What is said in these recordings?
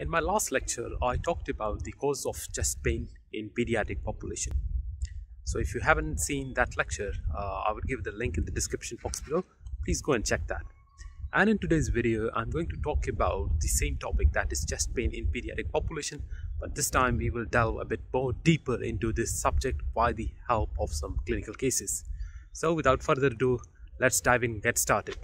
In my last lecture, I talked about the cause of chest pain in pediatric population. So if you haven't seen that lecture, I will give the link in the description box below. Please go and check that. And in today's video, I'm going to talk about the same topic, that is chest pain in pediatric population. But this time we will delve a bit more deeper into this subject by the help of some clinical cases. So without further ado, let's dive in and get started.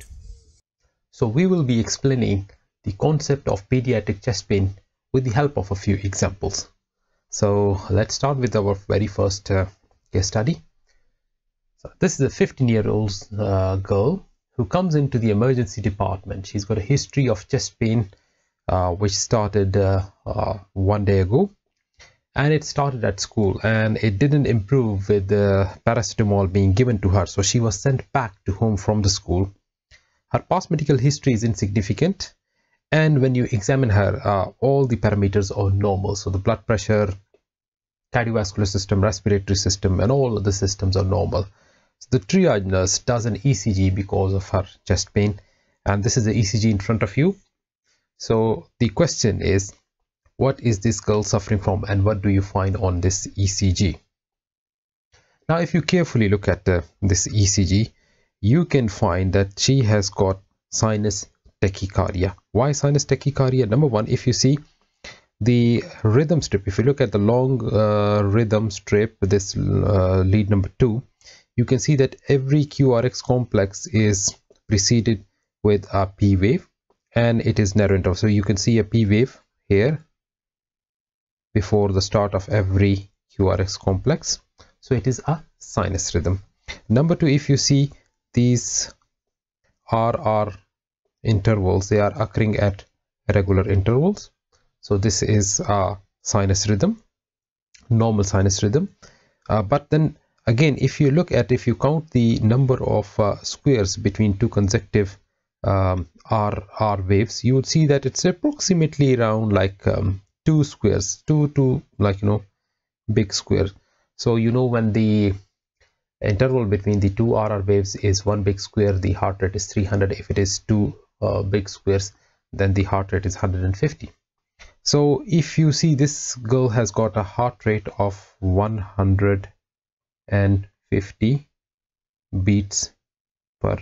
So we will be explaining the concept of pediatric chest pain with the help of a few examples. So let's start with our very first case study. So this is a 15-year-old girl who comes into the emergency department. She's got a history of chest pain which started 1 day ago, and it started at school, and it didn't improve with the paracetamol being given to her, so she was sent back to home from the school. Her past medical history is insignificant, and when you examine her, all the parameters are normal. So the blood pressure, cardiovascular system, respiratory system, and all of the systems are normal. So the triage nurse does an ECG because of her chest pain, and this is the ECG in front of you. So the question is, what is this girl suffering from, and what do you find on this ECG? Now, if you carefully look at this ECG, you can find that she has got sinus tachycardia. Why sinus tachycardia? Number one, if you see the rhythm strip, if you look at the long rhythm strip, this lead number 2, you can see that every Qrx complex is preceded with a P wave, and it is narrow interval. So you can see a P wave here before the start of every Qrx complex. So it is a sinus rhythm. Number 2, if you see these RR intervals, they are occurring at regular intervals. So this is a sinus rhythm, normal sinus rhythm. But then again, if you count the number of squares between two consecutive RR waves, you would see that it's approximately around like 2 squares, two like, you know, big square. So you know, when the interval between the two RR waves is 1 big square, the heart rate is 300. If it is 2 big squares, then the heart rate is 150. So if you see, this girl has got a heart rate of 150 beats per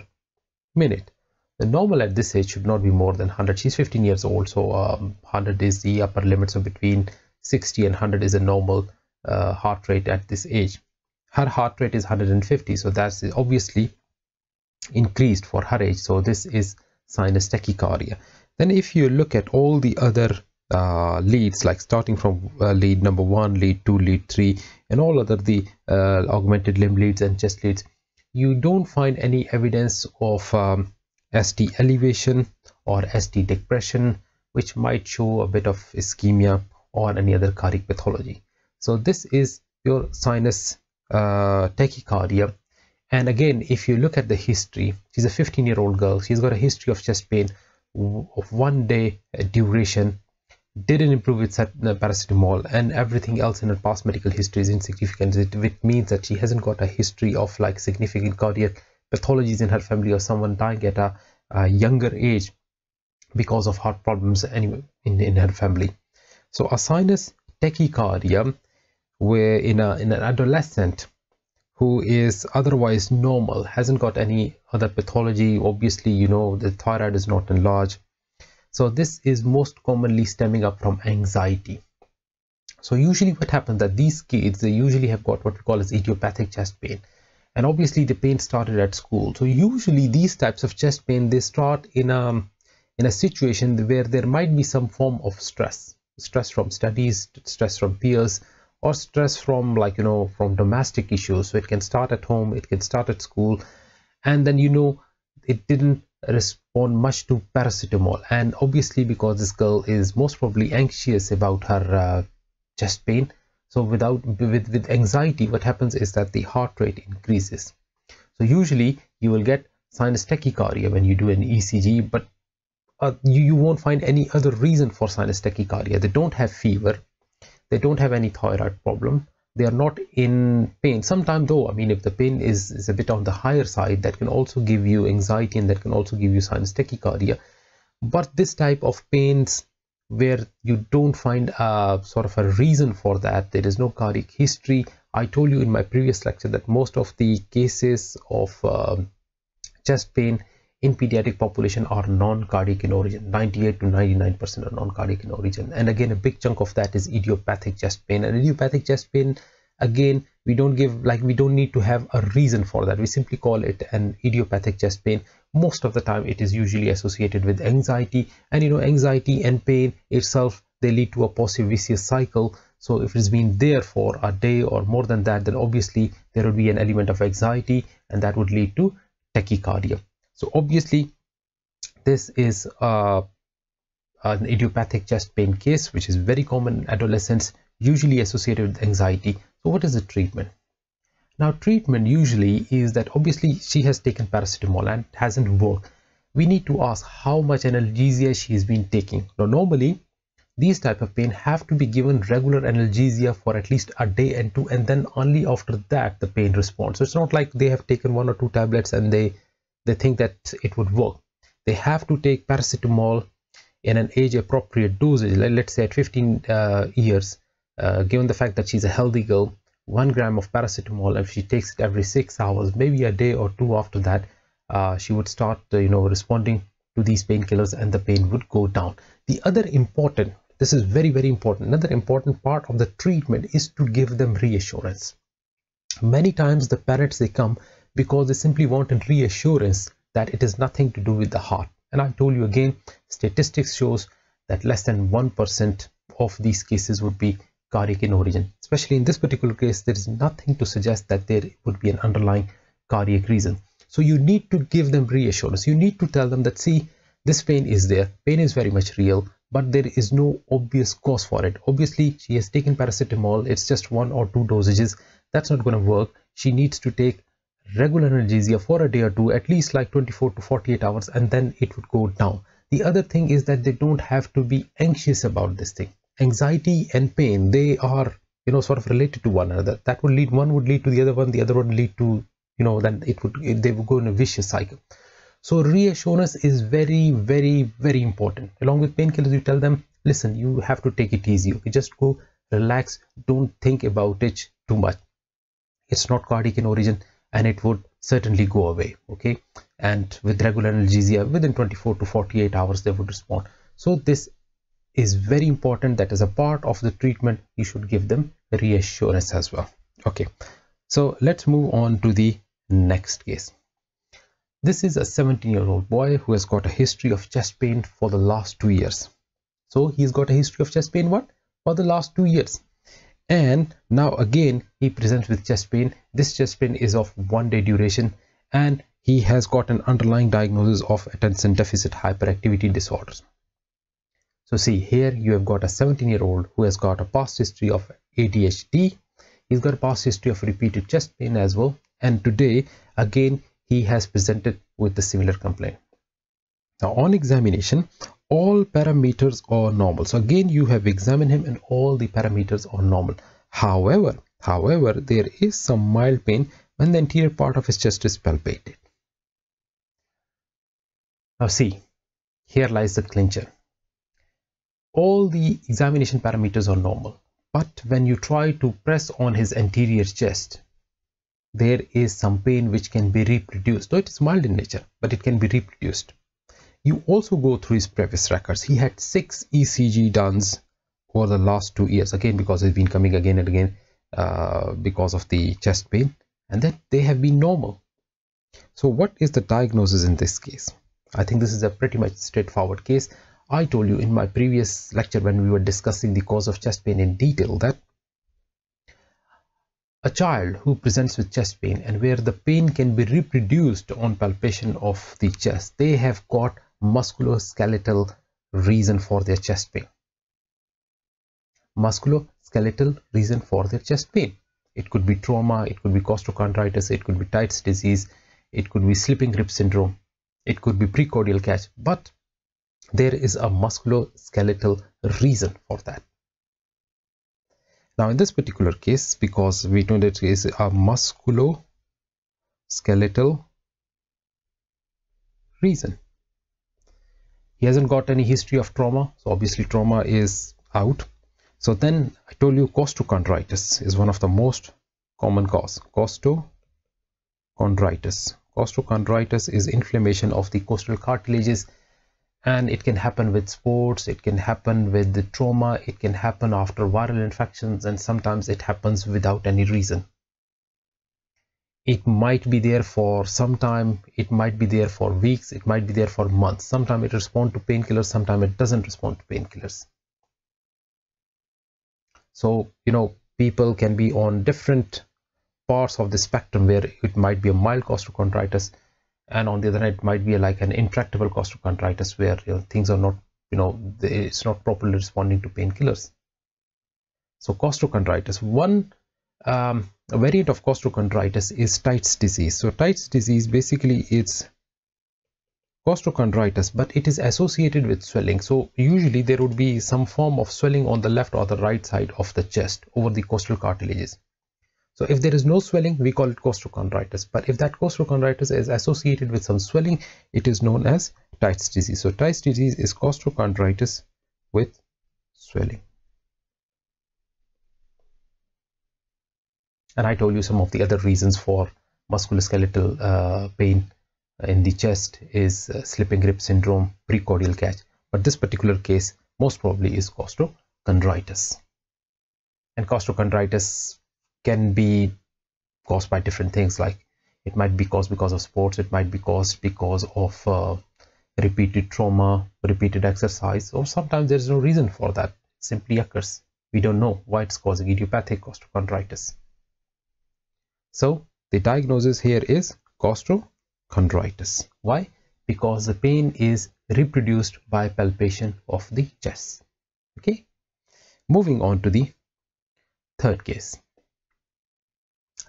minute. The normal at this age should not be more than 100. She's 15 years old, so 100 is the upper limit. So between 60 and 100 is a normal heart rate at this age. Her heart rate is 150, so that's obviously increased for her age. So this is sinus tachycardia. Then if you look at all the other leads, like starting from lead number 1, lead 2, lead 3, and all other the augmented limb leads and chest leads, you don't find any evidence of ST elevation or ST depression, which might show a bit of ischemia or any other cardiac pathology. So this is your sinus tachycardia. And again, if you look at the history, she's a 15-year-old girl. She's got a history of chest pain of 1 day duration, didn't improve with paracetamol, and everything else in her past medical history is insignificant. It means that she hasn't got a history of like significant cardiac pathologies in her family, or someone dying at a younger age because of heart problems anyway in her family. So a sinus tachycardia, where in an adolescent who is otherwise normal, hasn't got any other pathology, obviously, you know, the thyroid is not enlarged. So this is most commonly stemming up from anxiety. So usually what happens, that these kids, they usually have got what we call as idiopathic chest pain, and obviously the pain started at school. So usually these types of chest pain, they start in a situation where there might be some form of stress from studies, stress from peers, or stress from, like, you know, from domestic issues. So it can start at home, it can start at school, and then, you know, it didn't respond much to paracetamol. And obviously, because this girl is most probably anxious about her chest pain, so with anxiety, what happens is that the heart rate increases. So usually you will get sinus tachycardia when you do an ECG, but you won't find any other reason for sinus tachycardia. They don't have fever, they don't have any thyroid problem, they are not in pain. Sometimes though, I mean, if the pain is a bit on the higher side, that can also give you anxiety, and that can also give you sinus tachycardia. But this type of pains where you don't find a sort of a reason for that, there is no cardiac history. I told you in my previous lecture that most of the cases of chest pain in pediatric population are non-cardiac in origin. 98 to 99% are non-cardiac in origin, and again a big chunk of that is idiopathic chest pain. And idiopathic chest pain, again, we don't need to have a reason for that. We simply call it an idiopathic chest pain. Most of the time it is usually associated with anxiety, and anxiety and pain itself, they lead to a positive vicious cycle. So if it's been there for a day or more than that, then obviously there will be an element of anxiety, and that would lead to tachycardia. So obviously this is an idiopathic chest pain case, which is very common in adolescents, usually associated with anxiety. So what is the treatment? Now, treatment usually is that obviously she has taken paracetamol and it hasn't worked. We need to ask how much analgesia she has been taking. Now, normally these type of pain have to be given regular analgesia for at least a day and two, and then only after that the pain responds. So it's not like they have taken 1 or 2 tablets and they think that it would work. They have to take paracetamol in an age appropriate dosage. Let's say at 15 years, given the fact that she's a healthy girl, 1 gram of paracetamol, if she takes it every 6 hours, maybe a day or two after that, she would start responding to these painkillers, and the pain would go down. The other important, this is very, very important, another important part of the treatment is to give them reassurance. Many times the parents, they come because they simply want a reassurance that it is nothing to do with the heart. And I told you again, statistics shows that less than 1% of these cases would be cardiac in origin. Especially in this particular case, there is nothing to suggest that there would be an underlying cardiac reason. So you need to give them reassurance. You need to tell them that, see, this pain is there, pain is very much real, but there is no obvious cause for it. Obviously, she has taken paracetamol, it's just 1 or 2 dosages. That's not going to work. She needs to take regular analgesia for a day or two, at least like 24 to 48 hours, and then it would go down. The other thing is that they don't have to be anxious about this thing. Anxiety and pain, they are sort of related to one another. That would lead, one would lead to the other one, the other would lead to then they would go in a vicious cycle. So reassurance is very, very, very important. Along with painkillers, you tell them, listen, you have to take it easy, okay? Just go relax, don't think about it too much. It's not cardiac in origin, and it would certainly go away, okay? And with regular analgesia, within 24 to 48 hours they would respond. So this is very important, that as a part of the treatment you should give them reassurance as well. Okay, so let's move on to the next case. This is a 17-year-old boy who has got a history of chest pain for the last 2 years. So he's got a history of chest pain for the last 2 years, and now again he presents with chest pain. This chest pain is of 1 day duration, and he has got an underlying diagnosis of attention deficit hyperactivity disorders. So see, here you have got a 17-year-old who has got a past history of ADHD. He's got a past history of repeated chest pain as well, and today again he has presented with a similar complaint. Now on examination, all parameters are normal. So again you have examined him and all the parameters are normal. However, there is some mild pain when the anterior part of his chest is palpated. Now see, here lies the clincher. All the examination parameters are normal, but when you try to press on his anterior chest, there is some pain which can be reproduced. So it is mild in nature, but it can be reproduced. You also go through his previous records. He had 6 ECG done over the last 2 years, again because he's been coming again and again because of the chest pain, and that they have been normal. So what is the diagnosis in this case? I think this is a pretty much straightforward case. I told you in my previous lecture when we were discussing the cause of chest pain in detail that a child who presents with chest pain and where the pain can be reproduced on palpation of the chest, they have got musculoskeletal reason for their chest pain. Musculoskeletal reason for their chest pain. It could be trauma, it could be costochondritis, it could be Tight's disease, it could be slipping rib syndrome, it could be precordial catch, but there is a musculoskeletal reason for that. Now in this particular case, because we know that it is a musculoskeletal reason, He hasn't got any history of trauma, so obviously trauma is out. So then I told you costochondritis is one of the most common cause. Costochondritis. Costochondritis is inflammation of the costal cartilages, and it can happen with sports, it can happen with the trauma, it can happen after viral infections, and sometimes it happens without any reason. It might be there for some time, it might be there for weeks, it might be there for months. Sometimes it responds to painkillers, sometimes it doesn't respond to painkillers. So, you know, people can be on different parts of the spectrum where it might be a mild costochondritis, and on the other hand, it might be like an intractable costochondritis where, you know, things are not, you know, it's not properly responding to painkillers. So costochondritis, one a variant of costochondritis is Tight's disease. So Tight's disease basically it's costochondritis, but it is associated with swelling. So usually there would be some form of swelling on the left or the right side of the chest over the costal cartilages. So if there is no swelling, we call it costochondritis. But if that costochondritis is associated with some swelling, it is known as Tight's disease. So Tight's disease is costochondritis with swelling. And I told you some of the other reasons for musculoskeletal pain in the chest is slipping rib syndrome, precordial catch. But this particular case most probably is costochondritis. And costochondritis can be caused by different things, like it might be caused because of sports, it might be caused because of repeated trauma, repeated exercise, or sometimes there is no reason for that. It simply occurs. We don't know why it's causing idiopathic costochondritis. So the diagnosis here is costochondritis. Why? Because the pain is reproduced by palpation of the chest. Okay, moving on to the third case.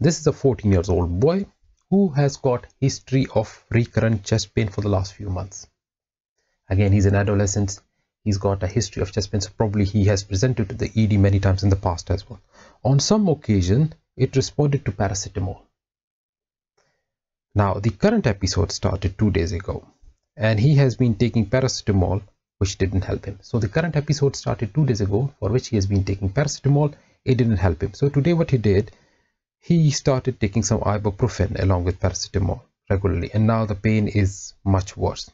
This is a 14-year-old boy who has got history of recurrent chest pain for the last few months. Again, he's an adolescent. He's got a history of chest pain, so probably he has presented to the ED many times in the past as well. On some occasion, it responded to paracetamol. Now, the current episode started 2 days ago, and he has been taking paracetamol, which didn't help him. So the current episode started 2 days ago, for which he has been taking paracetamol. It didn't help him. So today what he did, he started taking some ibuprofen along with paracetamol regularly, and now the pain is much worse.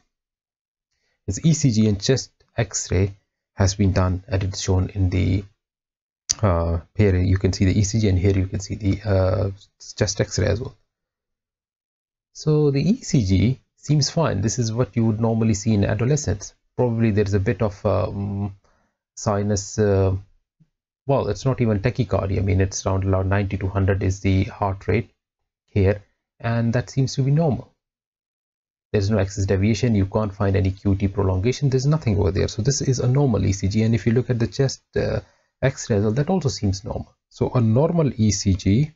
His Ecg and Chest X-Ray has been done, and it's shown in the here you can see the Ecg, and here you can see the chest X-ray as well. So the Ecg seems fine. This is what you would normally see in adolescents. Probably there's a bit of sinus, well, it's not even tachycardia. I mean, it's around 90 to 100 is the heart rate here, and that seems to be normal. There's no excess deviation. You can't find any QT prolongation. There's nothing over there. So this is a normal Ecg, and if you look at the chest X-ray, that also seems normal. So a normal Ecg,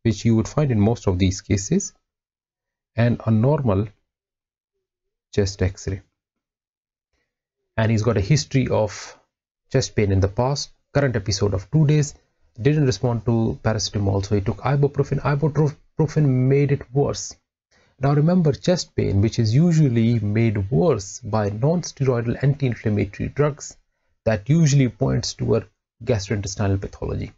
which you would find in most of these cases, and a normal chest X-ray. And he's got a history of chest pain in the past. Current episode of 2 days, didn't respond to paracetamol, so he took ibuprofen. Ibuprofen made it worse. Now remember, chest pain, which is usually made worse by non-steroidal anti-inflammatory drugs, that usually points toward gastrointestinal pathology,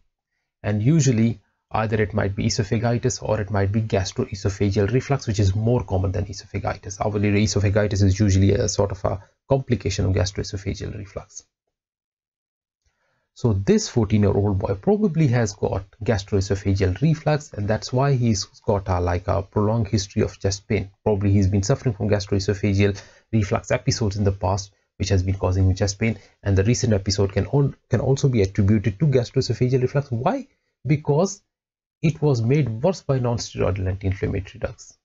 and usually either it might be esophagitis or it might be gastroesophageal reflux, which is more common than esophagitis. However, esophagitis is usually a sort of a complication of gastroesophageal reflux. So this 14-year-old boy probably has got gastroesophageal reflux, and that's why he's got a prolonged history of chest pain. Probably he's been suffering from gastroesophageal reflux episodes in the past, which has been causing him chest pain, and the recent episode can also be attributed to gastroesophageal reflux. Why? Because it was made worse by non-steroidal anti-inflammatory drugs.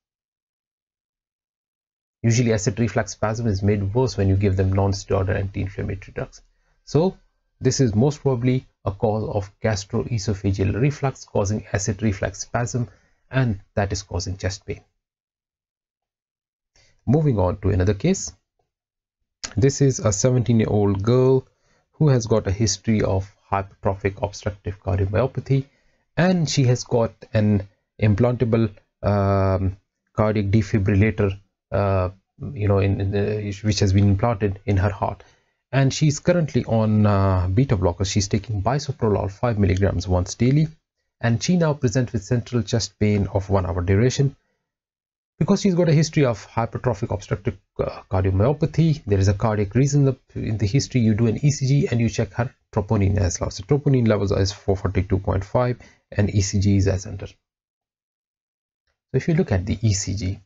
Usually acid reflux spasm is made worse when you give them non-steroidal anti-inflammatory drugs. So this is most probably a cause of gastroesophageal reflux causing acid reflux spasm, and that is causing chest pain. Moving on to another case. This is a 17-year-old girl who has got a history of hypertrophic obstructive cardiomyopathy, and she has got an implantable cardiac defibrillator which has been implanted in her heart, and she's currently on beta blockers. She's taking bisoprolol 5 milligrams once daily, and she now presents with central chest pain of 1 hour duration. Because she's got a history of hypertrophic obstructive cardiomyopathy, there is a cardiac reason in the history. You do an ECG and you check her troponin as well. So troponin levels is 442.5 and ECG is as under. So if you look at the ECG,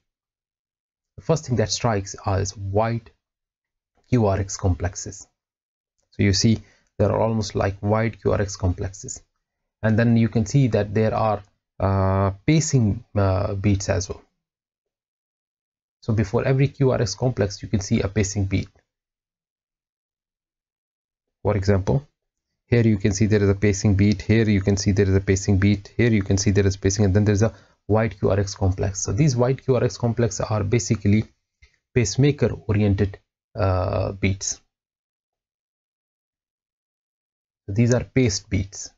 the first thing that strikes is wide Qrx complexes. So you see there are almost like wide Qrx complexes, and then you can see that there are pacing beats as well. So before every Qrx complex, you can see a pacing beat. For example, here you can see there is a pacing beat, here you can see there is a pacing beat, here you can see there is pacing, and then there is a wide Qrx complex. So these wide Qrx complexes are basically pacemaker oriented beats. So these are paced beats.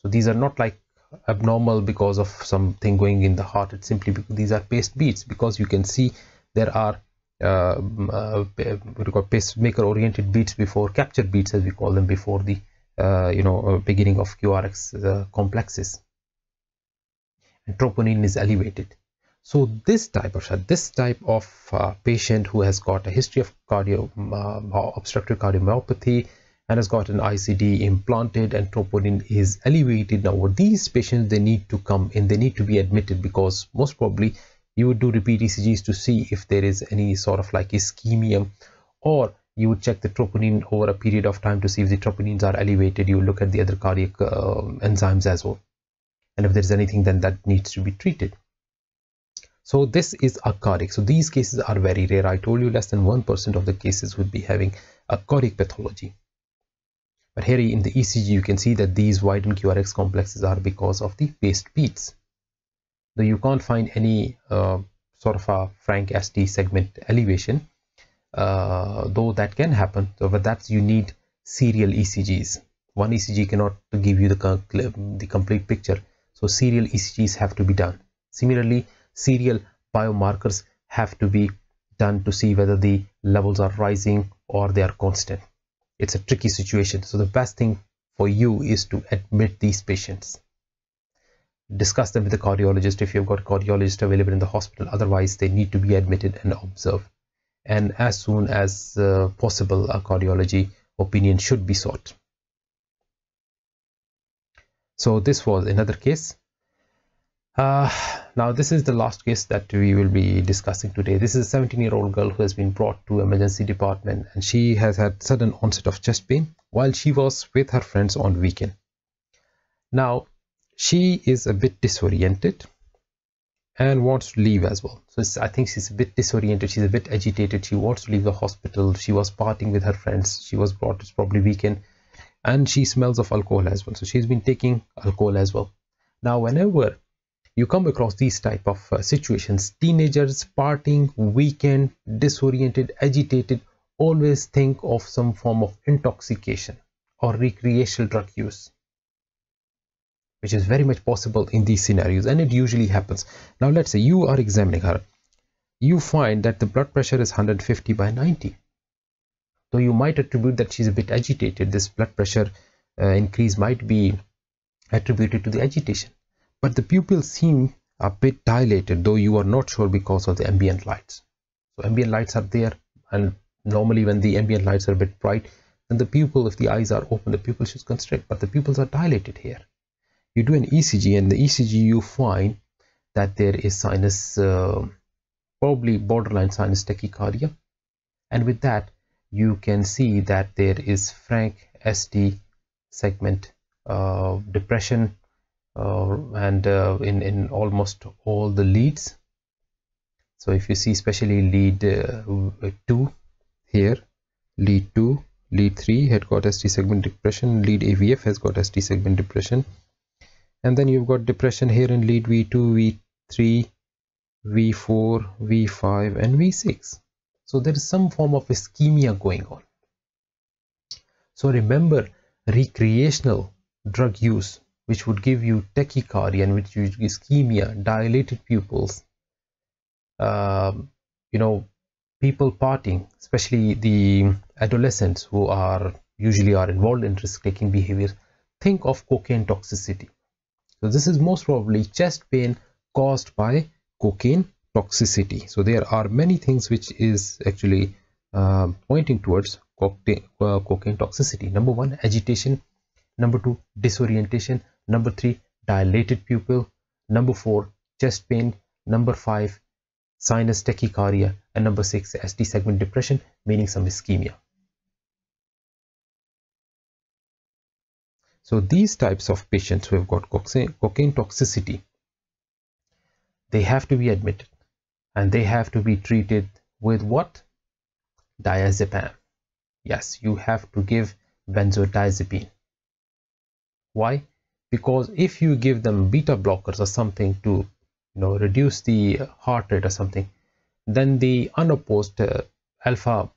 So these are not like abnormal because of something going in the heart. It's simply because these are paced beats, because you can see there are pacemaker oriented beats before, capture beats as we call them, before the beginning of Qrx complexes, and troponin is elevated. So this type of patient who has got a history of obstructive cardiomyopathy and has got an ICD implanted and troponin is elevated. Now these patients, they need to come in, they need to be admitted, because most probably you would do repeat ECGs to see if there is any sort of like ischemia, or you would check the troponin over a period of time to see if the troponins are elevated. You look at the other cardiac enzymes as well, and if there is anything, then that needs to be treated. So this is a cardiac. So these cases are very rare. I told you less than 1% of the cases would be having a cardiac pathology. But here in the ECG, you can see that these widened Qrx complexes are because of the paced beats. Though you can't find any sort of a frank ST segment elevation, though that can happen. So, but that's, you need serial ECGs. One ECG cannot give you the complete picture. So serial ECGs have to be done. Similarly, serial biomarkers have to be done to see whether the levels are rising or they are constant. It's a tricky situation. So the best thing for you is to admit these patients. Discuss them with the cardiologist if you've got a cardiologist available in the hospital. Otherwise, they need to be admitted and observed. And as soon as possible, a cardiology opinion should be sought. So this was another case. Now this is the last case that we will be discussing today. This is a 17-year-old girl who has been brought to emergency department, and she has had sudden onset of chest pain while she was with her friends on weekend. Now she is a bit disoriented and wants to leave as well. So I think she's a bit disoriented, she's a bit agitated, she wants to leave the hospital. She was partying with her friends, she was brought, it's probably weekend, and she smells of alcohol as well. So she's been taking alcohol as well. Now whenever you come across these type of situations, teenagers partying, weekend, disoriented, agitated, always think of some form of intoxication or recreational drug use, which is very much possible in these scenarios, and it usually happens. Now let's say you are examining her, you find that the blood pressure is 150/90. So you might attribute that she's a bit agitated. This blood pressure increase might be attributed to the agitation. But the pupils seem a bit dilated, though you are not sure, because of the ambient lights. So ambient lights are there, and normally when the ambient lights are a bit bright, then the pupil, if the eyes are open, the pupil should constrict, but the pupils are dilated here. You do an ECG, and the ECG you find that there is sinus, probably borderline sinus tachycardia, and with that you can see that there is frank ST segment depression, and in almost all the leads. So if you see especially lead 2 here, lead 2, lead 3 had got ST segment depression, lead AVF has got ST segment depression, and then you've got depression here in lead V2, V3, V4, V5 and V6. So there is some form of ischemia going on. So remember, recreational drug use, which would give you tachycardia and which gives ischemia, dilated pupils, people partying, especially the adolescents who are usually involved in risk-taking behavior, think of cocaine toxicity. So this is most probably chest pain caused by cocaine toxicity. So there are many things which is actually pointing towards cocaine toxicity. Number 1, agitation. Number 2, disorientation. Number 3, dilated pupil. Number 4, chest pain. Number 5, sinus tachycardia. And number 6, ST segment depression, meaning some ischemia. So these types of patients who have got cocaine toxicity, they have to be admitted and they have to be treated with what? Diazepam. Yes, you have to give benzodiazepine. Why? Because if you give them beta blockers or something to reduce the heart rate or something, then the unopposed alpha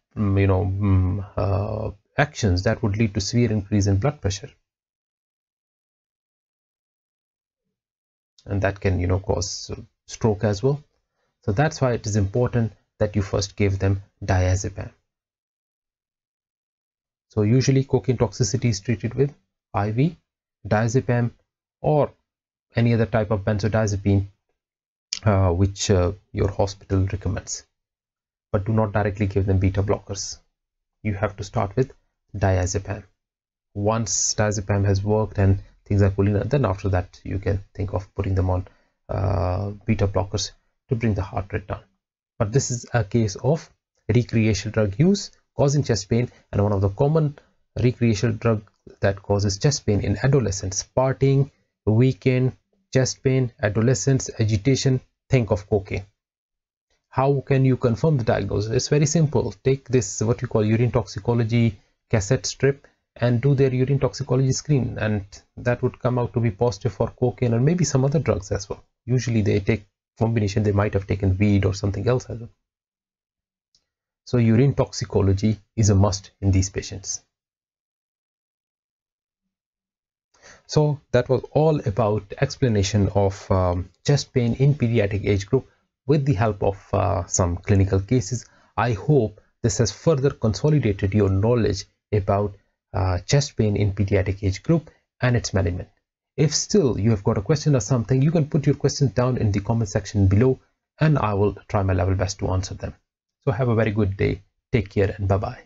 actions that would lead to severe increase in blood pressure, and that can cause stroke as well. So that's why it is important that you first give them diazepam. So usually cocaine toxicity is treated with IV, diazepam, or any other type of benzodiazepine which your hospital recommends. But do not directly give them beta blockers. You have to start with diazepam. Once diazepam has worked and things are cooling, then after that you can think of putting them on beta blockers to bring the heart rate down. But this is a case of recreational drug use causing chest pain, and one of the common recreational drug that causes chest pain in adolescents: partying, weekend, chest pain, adolescents, agitation. Think of cocaine. How can you confirm the diagnosis? It's very simple. Take this, what you call urine toxicology cassette strip, and do their urine toxicology screen, and that would come out to be positive for cocaine or maybe some other drugs as well. Usually they take combination, they might have taken weed or something else as well. So urine toxicology is a must in these patients. So that was all about explanation of chest pain in pediatric age group with the help of some clinical cases. I hope this has further consolidated your knowledge about chest pain in pediatric age group and its management. If still you have got a question or something, you can put your questions down in the comment section below and I will try my level best to answer them. So have a very good day. Take care and bye-bye.